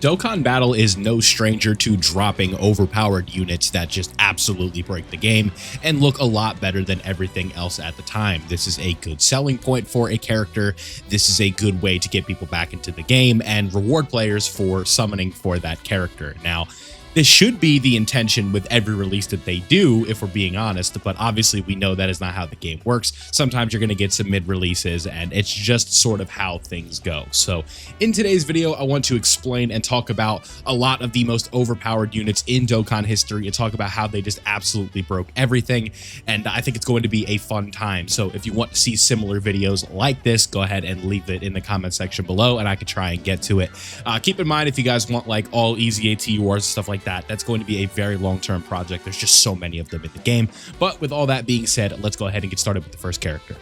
Dokkan Battle is no stranger to dropping overpowered units that just absolutely break the game and look a lot better than everything else at the time. This is a good selling point for a character. This is a good way to get people back into the game and reward players for summoning for that character. Now, this should be the intention with every release that they do, if we're being honest, but obviously we know that is not how the game works. Sometimes you're going to get some mid-releases, and it's just sort of how things go. So in today's video, I want to explain and talk about a lot of the most overpowered units in Dokkan history and talk about how they just absolutely broke everything, and I think it's going to be a fun time. So if you want to see similar videos like this, go ahead and leave it in the comment section below, and I can try and get to it. Keep in mind, if you guys want like all easy TURs and stuff like that's going to be a very long-term project. There's just so many of them in the game. But with all that being said, let's go ahead and get started with the first character.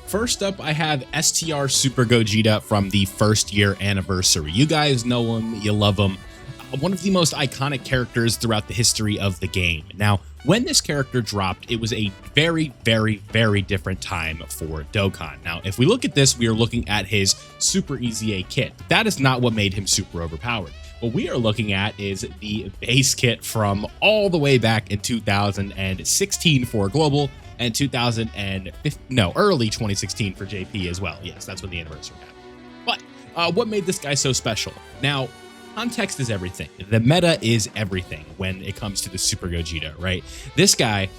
First up, I have STR Super Gogeta from the first year anniversary. You guys know him, you love him. One of the most iconic characters throughout the history of the game. Now, when this character dropped, it was a very, very, very different time for Dokkan. Now, if we look at this, we are looking at his Super Easy A kit. That is not what made him super overpowered. What we are looking at is the base kit from all the way back in 2016 for Global and early 2016 for JP as well. Yes, that's when the anniversary happened. But what made this guy so special? Now, context is everything. The meta is everything when it comes to the Super Gogeta, right? This guy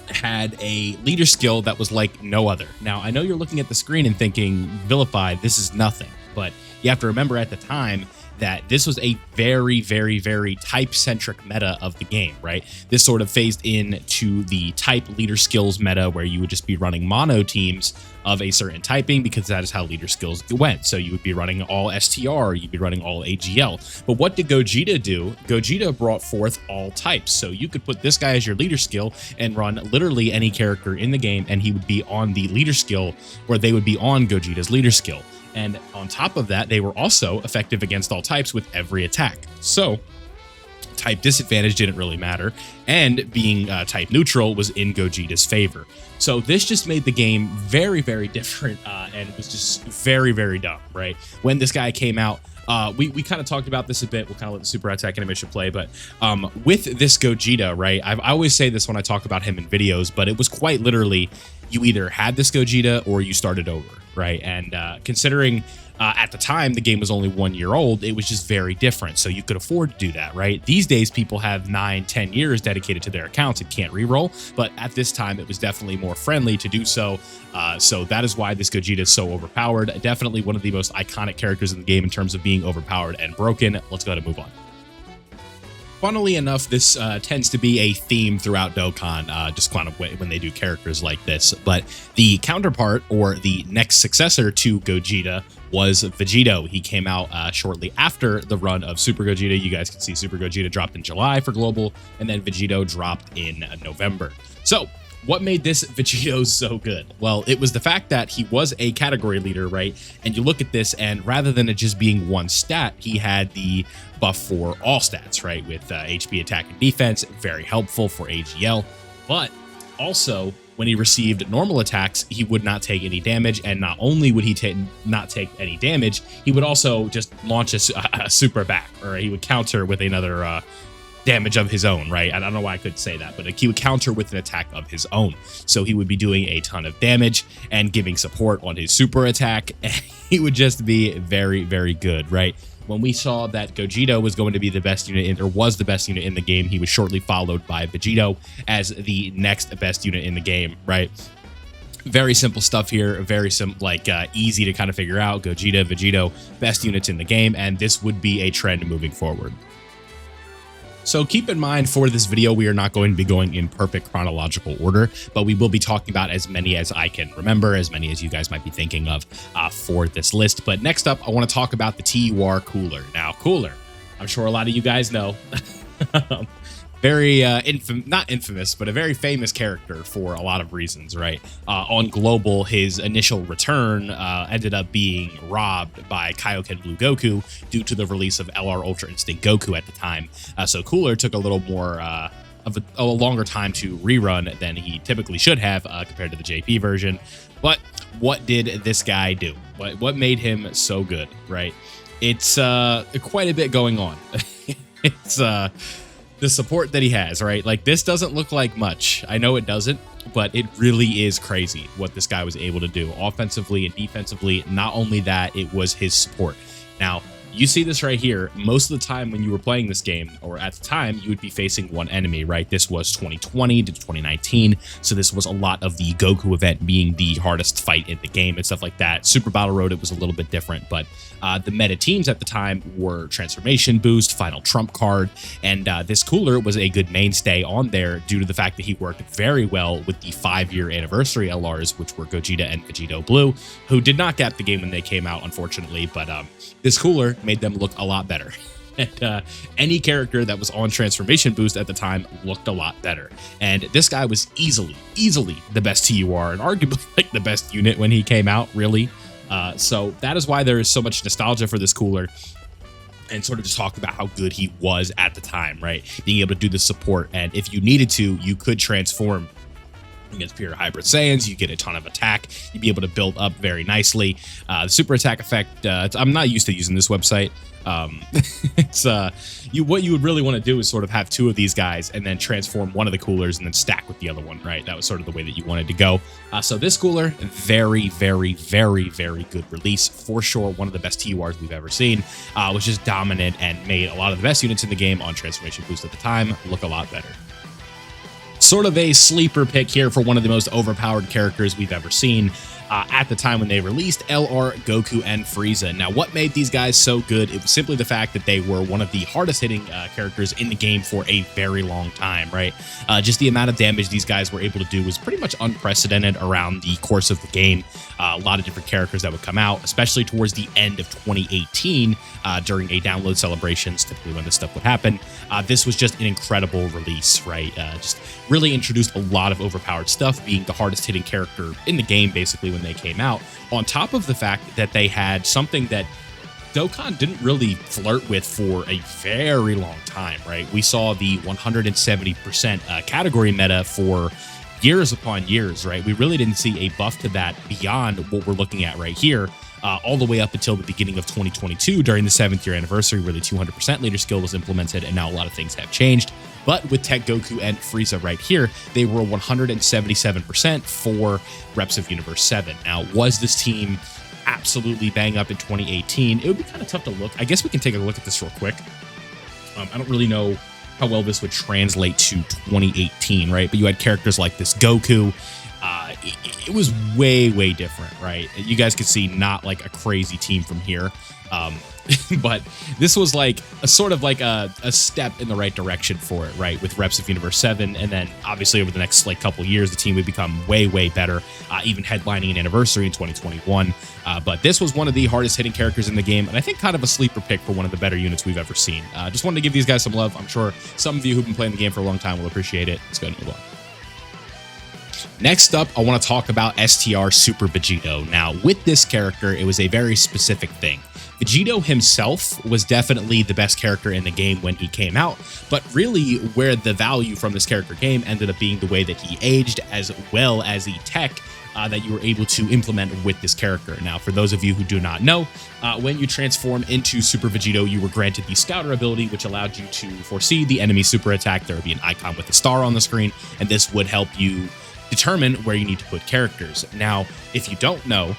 had a leader skill that was like no other. Now, I know you're looking at the screen and thinking, vilified, this is nothing. But you have to remember at the time that this was a very, very, very type-centric meta of the game, right? This sort of phased into the type leader skills meta where you would just be running mono teams of a certain typing because that is how leader skills went. So you would be running all STR, you'd be running all AGL. But what did Gogeta do? Gogeta brought forth all types. So you could put this guy as your leader skill and run literally any character in the game and he would be on the leader skill or they would be on Gogeta's leader skill. And on top of that, they were also effective against all types with every attack. So type disadvantage didn't really matter, and being type neutral was in Gogeta's favor. So this just made the game very, very different, and it was just very, very dumb, right? When this guy came out, we kind of talked about this a bit. We'll kind of let the super attack animation play, but with this Gogeta, right, I always say this when I talk about him in videos, but it was quite literally you either had this Gogeta or you started over, right? And considering at the time the game was only 1 year old, it was just very different. So you could afford to do that, right? These days, people have 9-10 years dedicated to their accounts and can't reroll. But at this time, it was definitely more friendly to do so. So that is why this Gogeta is so overpowered. Definitely one of the most iconic characters in the game in terms of being overpowered and broken. Let's go ahead and move on. Funnily enough, this tends to be a theme throughout Dokkan, just kind of when they do characters like this. But the counterpart, or the next successor to Gogeta, was Vegito. He came out shortly after the run of Super Gogeta. You guys can see Super Gogeta dropped in July for Global, and then Vegito dropped in November. So what made this Vegito so good? Well, it was the fact that he was a category leader, right? And you look at this, and rather than it just being one stat, he had the buff for all stats, right? With HP, attack, and defense, very helpful for AGL. But also, when he received normal attacks, he would not take any damage, and not only would he not take any damage, he would also just launch a super back, or he would counter with another damage of his own, right? I don't know why I couldn't say that, but he would counter with an attack of his own. So he would be doing a ton of damage and giving support on his super attack, and he would just be very, very good, right? When we saw that Gogeta was going to be the best unit was the best unit in the game, he was shortly followed by Vegito as the next best unit in the game, right? Very simple stuff here, very simple, like easy to kind of figure out. Gogeta, Vegito, best units in the game, and this would be a trend moving forward. So keep in mind, for this video, we are not going to be going in perfect chronological order, but we will be talking about as many as I can remember, as many as you guys might be thinking of for this list. But next up, I want to talk about the TUR Cooler. Now, Cooler, I'm sure a lot of you guys know, very not infamous, but a very famous character for a lot of reasons, right? On Global, his initial return ended up being robbed by Kaioken Blue Goku due to the release of LR Ultra Instinct Goku at the time. So Cooler took a little more of a longer time to rerun than he typically should have compared to the JP version. But what did this guy do? What made him so good, right? it's quite a bit going on. It's the support that he has, right? Like, this doesn't look like much. I know it doesn't, but it really is crazy what this guy was able to do offensively and defensively. Not only that, it was his support. Now, you see this right here. Most of the time when you were playing this game, or at the time, you would be facing one enemy, right? This was 2020 to 2019, so this was a lot of the Goku event being the hardest fight in the game and stuff like that. Super Battle Road, it was a little bit different, but the meta teams at the time were Transformation Boost, Final Trump Card, and this Cooler was a good mainstay on there due to the fact that he worked very well with the 5-year Anniversary LRs, which were Gogeta and Vegito Blue, who did not get the game when they came out, unfortunately, but this Cooler made them look a lot better. And any character that was on Transformation Boost at the time looked a lot better. And this guy was easily the best TUR, and arguably like the best unit when he came out, really. So that is why there is so much nostalgia for this Cooler, and sort of just talk about how good he was at the time, right? Being able to do the support, and if you needed to, you could transform against pure hybrid Saiyans. You get a ton of attack. You'd be able to build up very nicely. The super attack effect, I'm not used to using this website. It's what you would really want to do is sort of have two of these guys and then transform one of the Coolers and then stack with the other one, right? That was sort of the way that you wanted to go. So this Cooler, very good release for sure. One of the best TURs we've ever seen. Was just dominant and made a lot of the best units in the game on Transformation Boost at the time look a lot better. Sort of a sleeper pick here for one of the most overpowered characters we've ever seen at the time when they released LR Goku and Frieza. Now, what made these guys so good? It was simply the fact that they were one of the hardest hitting characters in the game for a very long time, right? Just the amount of damage these guys were able to do was pretty much unprecedented around the course of the game. A lot of different characters that would come out, especially towards the end of 2018 during a download celebrations, typically when this stuff would happen. This was just an incredible release, right? Just really introduced a lot of overpowered stuff, being the hardest hitting character in the game, basically, when they came out, on top of the fact that they had something that Dokkan didn't really flirt with for a very long time, right? We saw the 170% category meta for years upon years, right? We really didn't see a buff to that beyond what we're looking at right here, all the way up until the beginning of 2022 during the 7th year anniversary, where the 200% leader skill was implemented, and now a lot of things have changed. But with TEQ Goku and Frieza right here, they were 177% for reps of Universe 7. Now, was this team absolutely bang up in 2018? It would be kind of tough to look. I guess we can take a look at this real quick. I don't really know how well this would translate to 2018, right? But you had characters like this Goku. It was way different, right? You guys could see not like a crazy team from here. But this was like a sort of like a step in the right direction for it, right? With reps of Universe 7, and then obviously over the next like couple years, the team would become way better, even headlining an anniversary in 2021. But this was one of the hardest hitting characters in the game, and I think kind of a sleeper pick for one of the better units we've ever seen. Just wanted to give these guys some love. I'm sure some of you who've been playing the game for a long time will appreciate it. Let's go ahead and move on. Next up, I want to talk about STR Super Vegito. Now, with this character, it was a very specific thing. Vegito himself was definitely the best character in the game when he came out, but really where the value from this character came ended up being the way that he aged, as well as the tech that you were able to implement with this character. Now, for those of you who do not know, when you transform into Super Vegito, you were granted the Scouter ability, which allowed you to foresee the enemy super attack. There would be an icon with a star on the screen, and this would help you determine where you need to put characters. Now, if you don't know,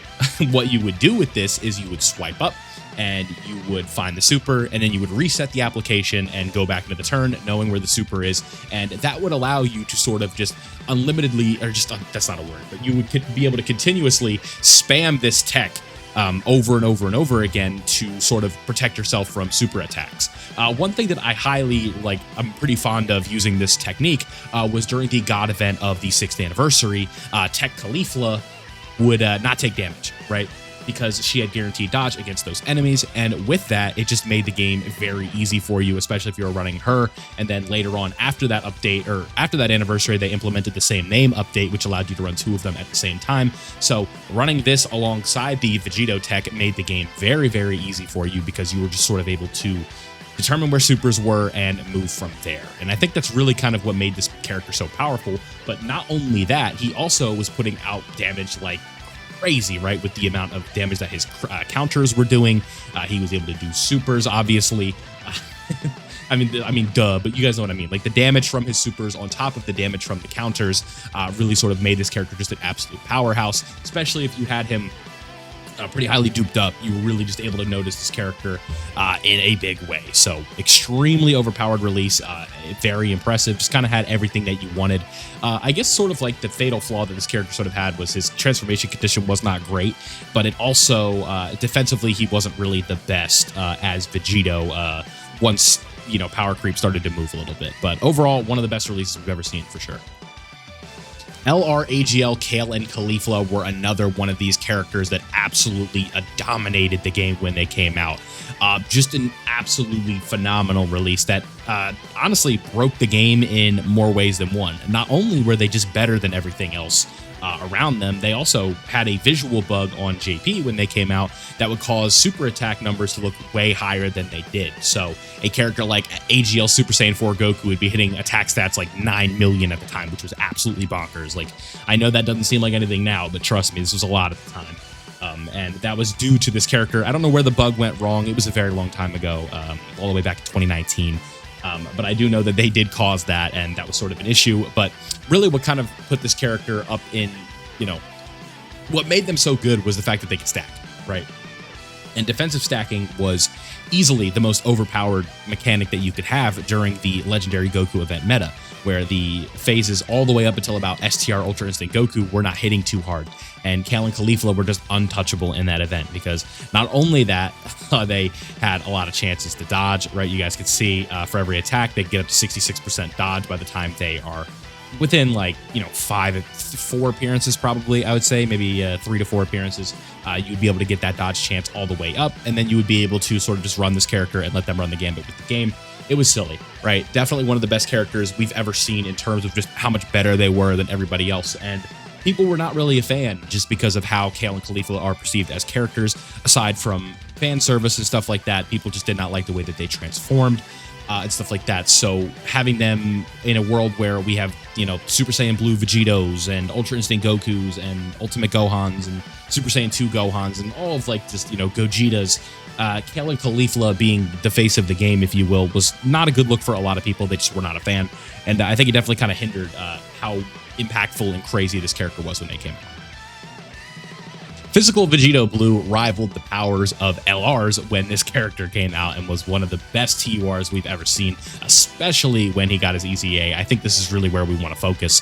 what you would do with this is you would swipe up and you would find the super, and then you would reset the application and go back into the turn knowing where the super is, and that would allow you to sort of just unlimitedly, or just, that's not a word, but you would be able to continuously spam this tech over and over again to sort of protect yourself from super attacks. One thing that I highly like, I'm pretty fond of using this technique, was during the God event of the 6th anniversary. TEQ Caulifla would not take damage, right? Because she had guaranteed dodge against those enemies, and with that, it just made the game very easy for you, especially if you were running her. And then later on, after that update, or after that anniversary, they implemented the same name update, which allowed you to run 2 of them at the same time. So running this alongside the Vegito tech made the game very easy for you, because you were just sort of able to determine where supers were and move from there. And I think that's really kind of what made this character so powerful. But not only that, he also was putting out damage like crazy, right, with the amount of damage that his counters were doing. He was able to do supers, obviously. I mean, duh, but you guys know what I mean. Like, the damage from his supers on top of the damage from the counters really sort of made this character just an absolute powerhouse, especially if you had him pretty highly duped up. You were really just able to notice this character in a big way. So extremely overpowered release, very impressive, just kind of had everything that you wanted. I guess sort of like the fatal flaw that this character sort of had was his transformation condition was not great, but it also defensively he wasn't really the best as Vegito once, you know, power creep started to move a little bit. But overall, one of the best releases we've ever seen for sure. LR, AGL, Kale, and Caulifla were another one of these characters that absolutely dominated the game when they came out. Just an absolutely phenomenal release that honestly broke the game in more ways than one. Not only were they just better than everything else around them, they also had a visual bug on JP when they came out that would cause super attack numbers to look way higher than they did. So a character like AGL Super Saiyan 4 Goku would be hitting attack stats like 9 million at the time, which was absolutely bonkers. Like, I know that doesn't seem like anything now, but trust me, this was a lot at the time. And that was due to this character. I don't know where the bug went wrong. It was a very long time ago, all the way back to 2019. But I do know that they did cause that, and that was sort of an issue. But really what kind of put this character up in, you know, what made them so good was the fact that they could stack, right? And defensive stacking was easily the most overpowered mechanic that you could have during the Legendary Goku event meta, where the phases all the way up until about STR Ultra Instinct Goku were not hitting too hard. And Kale and Caulifla were just untouchable in that event, because not only that, they had a lot of chances to dodge, right? You guys could see for every attack, they get up to 66% dodge by the time they are within, like, you know, 4 appearances, probably, I would say, maybe 3 to 4 appearances. You'd be able to get that dodge chance all the way up, and then you would be able to sort of just run this character and let them run the gambit with the game. It was silly, right? Definitely one of the best characters we've ever seen in terms of just how much better they were than everybody else. And people were not really a fan just because of how Kale and Caulifla are perceived as characters. Aside from fan service and stuff like that, people just did not like the way that they transformed and stuff like that. So having them in a world where we have, you know, Super Saiyan Blue Vegitos and Ultra Instinct Gokus and Ultimate Gohans and Super Saiyan 2 Gohans and all of, like, just, you know, Gogetas, Kale and Caulifla being the face of the game, if you will, was not a good look for a lot of people. They just were not a fan. And I think it definitely kind of hindered how impactful and crazy this character was when they came out. Physical Vegito Blue rivaled the powers of LRs when this character came out and was one of the best TURs we've ever seen, especially when he got his EZA. I think this is really where we want to focus,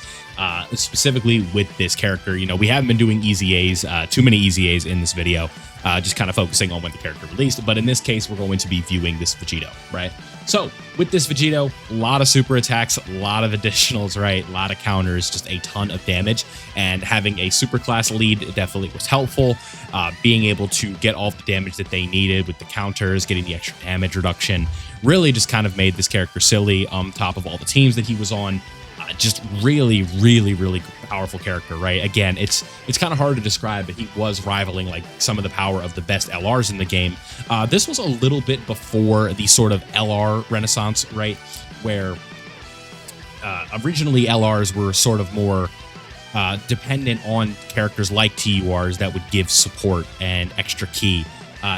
specifically with this character. You know, we haven't been doing EZAs, too many EZAs in this video, just kind of focusing on when the character released. But in this case, we're going to be viewing this Vegito, right? So with this Vegito, a lot of super attacks, a lot of additionals, right? A lot of counters, just a ton of damage. And having a super class lead definitely was helpful. Being able to get all the damage that they needed with the counters, getting the extra damage reduction, really just kind of made this character silly on top of all the teams that he was on. Just really, really, really powerful character, right? Again, it's kind of hard to describe, but he was rivaling, like, some of the power of the best LRs in the game. This was a little bit before the sort of LR renaissance, right? Where originally LRs were sort of more dependent on characters like TURs that would give support and extra ki.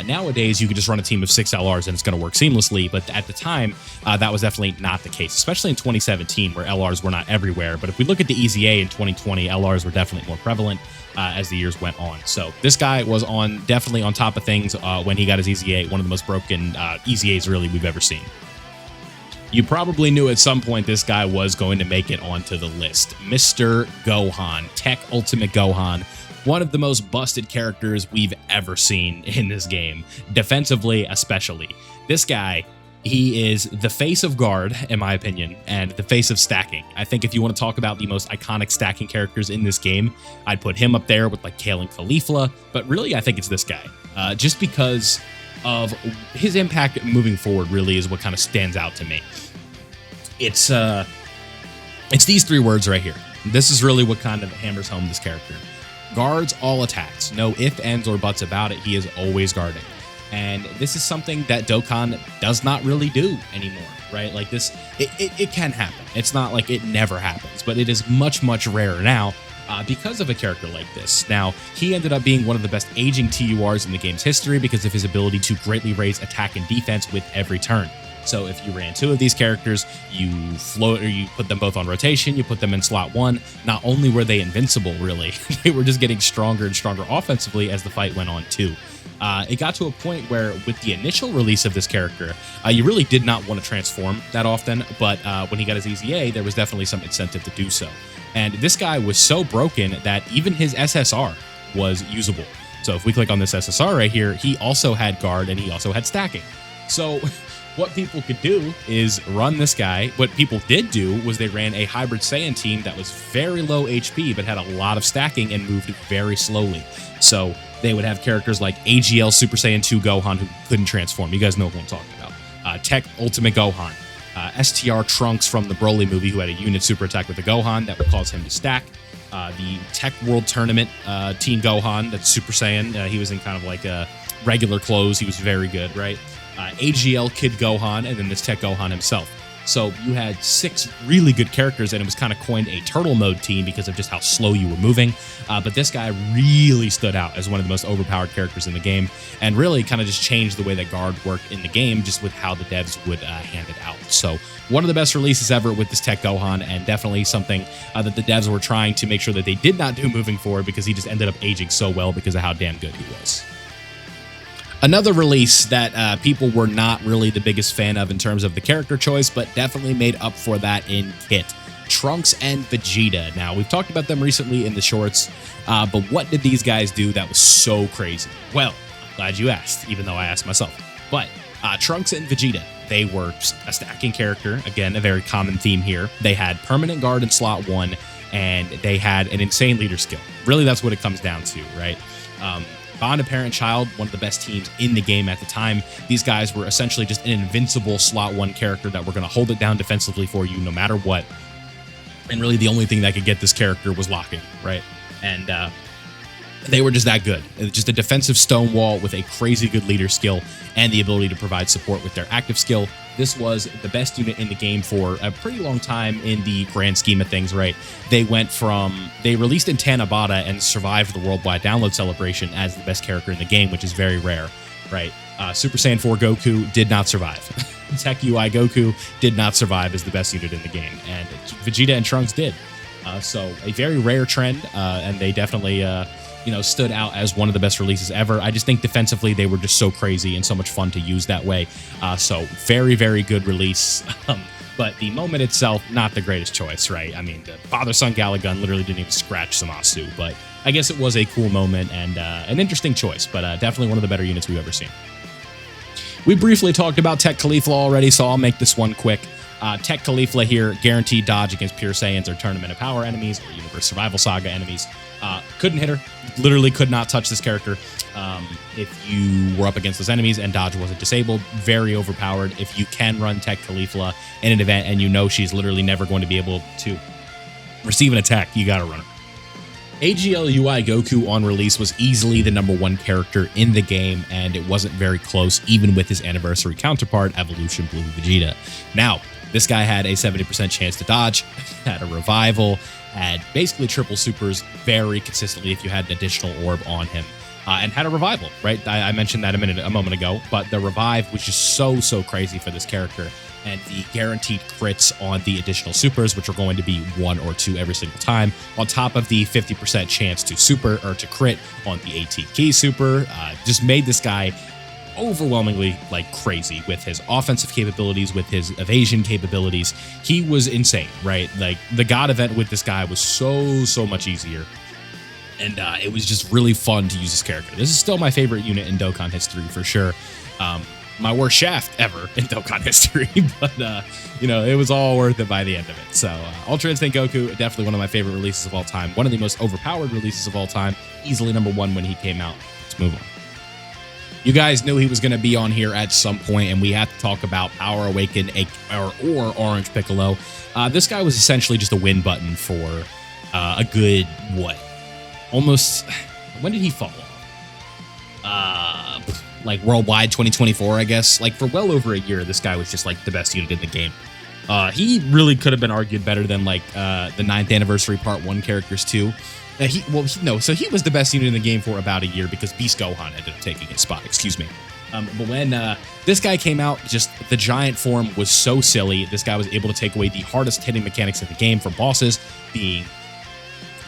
Nowadays, you can just run a team of 6 LRs and it's going to work seamlessly, but at the time, that was definitely not the case, especially in 2017, where LRs were not everywhere. But if we look at the EZA in 2020, LRs were definitely more prevalent as the years went on. So this guy was definitely on top of things when he got his EZA, one of the most broken EZAs really we've ever seen. You probably knew at some point this guy was going to make it onto the list. Mr. Gohan, TEQ Ultimate Gohan. One of the most busted characters we've ever seen in this game, defensively especially. This guy, he is the face of guard, in my opinion, and the face of stacking. I think if you want to talk about the most iconic stacking characters in this game, I'd put him up there with, like, Kale and Caulifla, but really I think it's this guy. Just because of his impact moving forward really is what kind of stands out to me. It's these 3 words right here. This is really what kind of hammers home this character. Guards all attacks. No ifs, ands, or buts about it. He is always guarding. And this is something that Dokkan does not really do anymore, right? Like this, it can happen. It's not like it never happens, but it is much, much rarer now. because of a character like this. Now, he ended up being one of the best aging TURs in the game's history because of his ability to greatly raise attack and defense with every turn. So if you ran 2 of these characters, you put them both on rotation, you put them in slot 1, not only were they invincible, really, they were just getting stronger and stronger offensively as the fight went on too. It got to a point where with the initial release of this character, you really did not want to transform that often, but when he got his EZA, there was definitely some incentive to do so. And this guy was so broken that even his SSR was usable. So if we click on this SSR right here, he also had guard and he also had stacking. So what people could do is run this guy. What people did do was they ran a hybrid Saiyan team that was very low HP but had a lot of stacking and moved very slowly. So they would have characters like AGL Super Saiyan 2 Gohan who couldn't transform. You guys know what I'm talking about. TEQ Ultimate Gohan. STR Trunks from the Broly movie who had a unit super attack with the Gohan that would cause him to stack. The TEQ World Tournament Teen Gohan, that's Super Saiyan. He was in kind of like regular clothes. He was very good, right? AGL Kid Gohan, and then this TEQ Gohan himself. So you had 6 really good characters, and it was kind of coined a turtle mode team because of just how slow you were moving. But this guy really stood out as one of the most overpowered characters in the game, and really kind of just changed the way that guard worked in the game, just with how the devs would hand it out. So one of the best releases ever with this TEQ Gohan, and definitely something that the devs were trying to make sure that they did not do moving forward, because he just ended up aging so well because of how damn good he was. Another release that people were not really the biggest fan of in terms of the character choice, but definitely made up for that in kit. Trunks and Vegeta. Now, we've talked about them recently in the shorts, but what did these guys do that was so crazy? Well, I'm glad you asked, even though I asked myself. But Trunks and Vegeta, they were a stacking character. Again, a very common theme here. They had permanent guard in slot 1, and they had an insane leader skill. Really, that's what it comes down to, right? Bond of Parent-Child, one of the best teams in the game at the time. These guys were essentially just an invincible slot 1 character that were going to hold it down defensively for you no matter what. And really the only thing that could get this character was locking, right? And they were just that good. Just a defensive stonewall with a crazy good leader skill and the ability to provide support with their active skill. This was the best unit in the game for a pretty long time in the grand scheme of things, right? They released in Tanabata and survived the worldwide download celebration as the best character in the game, which is very rare, right? Super Saiyan 4 Goku did not survive. TEQ UI Goku did not survive as the best unit in the game, and Vegeta and Trunks did. So a very rare trend, and they definitely stood out as one of the best releases ever. I just think defensively they were just so crazy and so much fun to use that way. So very, very good release. But the moment itself, not the greatest choice, right? I mean, the father-son Galagun literally didn't even scratch Zamasu, but I guess it was a cool moment and an interesting choice, but definitely one of the better units we've ever seen. We briefly talked about TEQ Caulifla already, so I'll make this one quick. TEQ Caulifla here, guaranteed dodge against pure Saiyans or Tournament of Power enemies or Universe Survival Saga enemies. Couldn't hit her, literally could not touch this character if you were up against those enemies and dodge wasn't disabled. Very overpowered. If you can run TEQ Caulifla in an event and you know she's literally never going to be able to receive an attack, you gotta run her. AGL UI Goku on release was easily the #1 character in the game, and it wasn't very close even with his anniversary counterpart, Evolution Blue Vegeta. Now, this guy had a 70% chance to dodge, had a revival, had basically triple supers very consistently if you had an additional orb on him, and had a revival, right? I mentioned that a moment ago, but the revive was just so crazy for this character, and the guaranteed crits on the additional supers, which are going to be 1 or 2 every single time, on top of the 50% chance to super or to crit on the ATEQ super, just made this guy overwhelmingly crazy with his offensive capabilities, with his evasion capabilities. He was insane, right? Like the God event with this guy was so much easier. And it was just really fun to use this character. This is still my favorite unit in Dokkan history for sure. My worst shaft ever in Dokkan history, but it was all worth it by the end of it. So Ultra Instinct Goku, definitely one of my favorite releases of all time. One of the most overpowered releases of all time. Easily #1 when he came out. Let's move on. You guys knew he was going to be on here at some point, and we have to talk about Power Awaken or Orange Piccolo. This guy was essentially just a win button for a good, almost, when did he fall off? Worldwide 2024, I guess. For well over a year, this guy was just the best unit in the game. He really could have been argued better than like the 9th Anniversary Part 1 characters too. So he was the best unit in the game for about a year because Beast Gohan ended up taking his spot, excuse me. But when this guy came out, just the giant form was so silly. This guy was able to take away the hardest hitting mechanics in the game for bosses, being,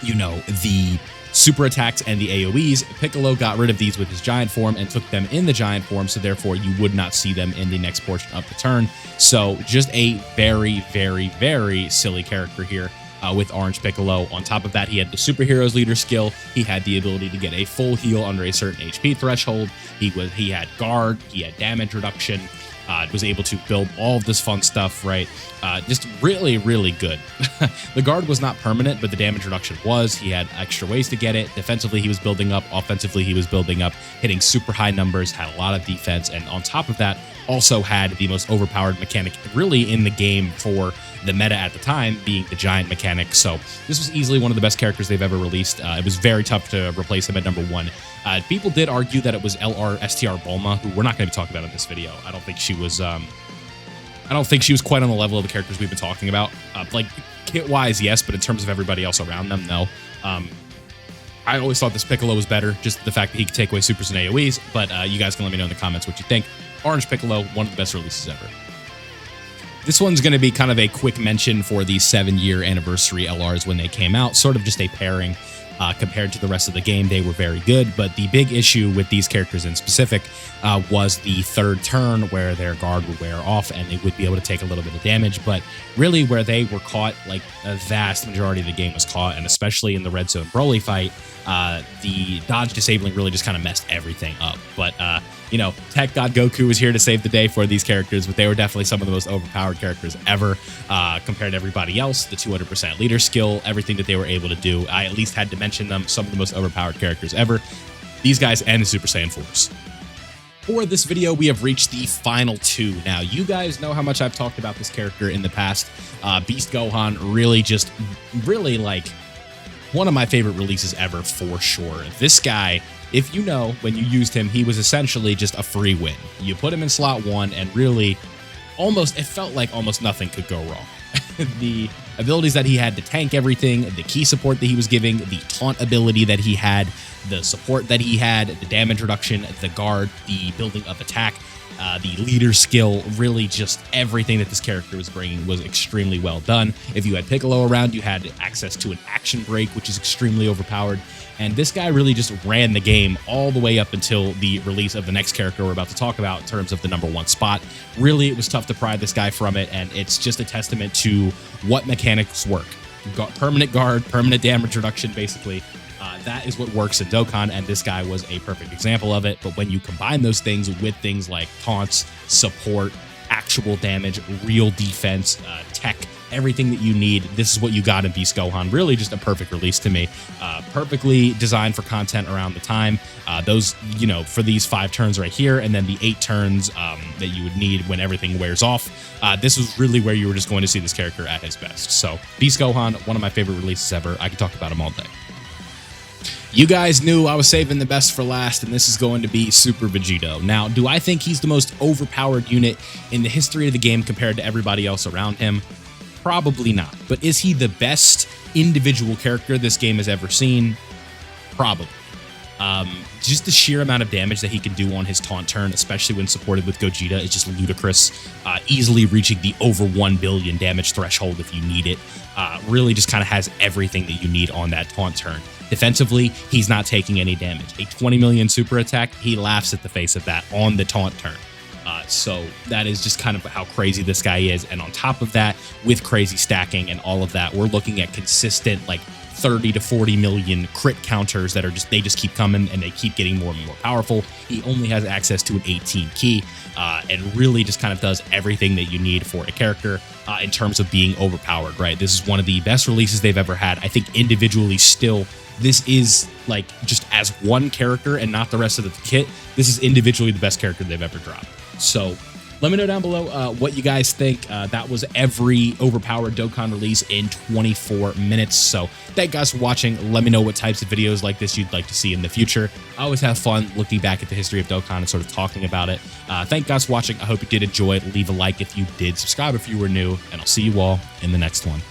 you know, the super attacks and the AoEs. Piccolo got rid of these with his giant form and took them in the giant form, so therefore you would not see them in the next portion of the turn. So just a very, very, very silly character here. With Orange Piccolo. On top of that, he had the Superheroes Leader skill. He had the ability to get a full heal under a certain HP threshold. He had guard. He had damage reduction. Was able to build all of this fun stuff, right? Just really, really good. The guard was not permanent, but the damage reduction was. He had extra ways to get it. Defensively, he was building up. Offensively, he was building up, hitting super high numbers, had a lot of defense, and on top of that, also had the most overpowered mechanic really in the game for the meta at the time, being the giant mechanic. So this was easily one of the best characters they've ever released. It was very tough to replace him at number 1. People did argue that it was LR STR Bulma, who we're not going to be talking about in this video. I don't think she was quite on the level of the characters we've been talking about. Like kit-wise, yes, but in terms of everybody else around them, no. I always thought this Piccolo was better, just the fact that he could take away supers and AoEs, but you guys can let me know in the comments what you think. Orange Piccolo, one of the best releases ever. This one's going to be kind of a quick mention for the 7-year anniversary LRs when they came out, sort of just a pairing. Compared to the rest of the game, they were very good, but the big issue with these characters in specific was the 3rd turn where their guard would wear off and they would be able to take a little bit of damage, but really where they were caught, like a vast majority of the game was caught, and especially in the Red Zone Broly fight, the dodge disabling really just kind of messed everything up. But you know, TEQ God Goku was here to save the day for these characters, but they were definitely some of the most overpowered characters ever compared to everybody else. The 200% leader skill, everything that they were able to do, I at least had to mention them, some of the most overpowered characters ever. These guys and the Super Saiyan 4s. For this video, we have reached the final 2. Now, you guys know how much I've talked about this character in the past. Beast Gohan really like one of my favorite releases ever for sure. This guy, if you know, when you used him, he was essentially just a free win. You put him in slot 1 and really it felt like almost nothing could go wrong. The abilities that he had to tank everything, the key support that he was giving, the taunt ability that he had, the support that he had, the damage reduction, the guard, the building of attack, the leader skill, really just everything that this character was bringing was extremely well done. If you had Piccolo around, you had access to an action break, which is extremely overpowered. And this guy really just ran the game all the way up until the release of the next character we're about to talk about in terms of the number 1 spot. Really, it was tough to pry this guy from it, and it's just a testament to what mechanics work. You've got permanent guard, permanent damage reduction, basically. That is what works in Dokkan, and this guy was a perfect example of it. But when you combine those things with things like taunts, support, actual damage, real defense, tech, everything that you need, this is what you got in Beast Gohan. Really just a perfect release to me. Perfectly designed for content around the time. Those, you know, for these 5 turns right here, and then the 8 turns that you would need when everything wears off. This was really where you were just going to see this character at his best. So Beast Gohan, one of my favorite releases ever. I could talk about him all day. You guys knew I was saving the best for last, and this is going to be Super Vegito. Now, do I think he's the most overpowered unit in the history of the game compared to everybody else around him? Probably not. But is he the best individual character this game has ever seen? Probably. Just the sheer amount of damage that he can do on his taunt turn, especially when supported with Gogeta, is just ludicrous. Easily reaching the over 1 billion damage threshold if you need it. Really just kind of has everything that you need on that taunt turn. Defensively, he's not taking any damage. A 20 million super attack, he laughs at the face of that on the taunt turn. So that is just kind of how crazy this guy is. And on top of that, with crazy stacking and all of that, we're looking at consistent like 30 to 40 million crit counters that are they just keep coming and they keep getting more and more powerful. He only has access to an 18 key and really just kind of does everything that you need for a character in terms of being overpowered, right? This is one of the best releases they've ever had. I think individually still, this is like just as one character and not the rest of the kit, this is individually the best character they've ever dropped. So Let me know down below what you guys think. That was every overpowered Dokkan release in 24 minutes. So thank you guys for watching. Let me know what types of videos like this you'd like to see in the future. I always have fun looking back at the history of Dokkan and sort of talking about it. Thank you guys for watching. I hope you did enjoy it. Leave a like if you did, subscribe if you were new, and I'll see you all in the next one.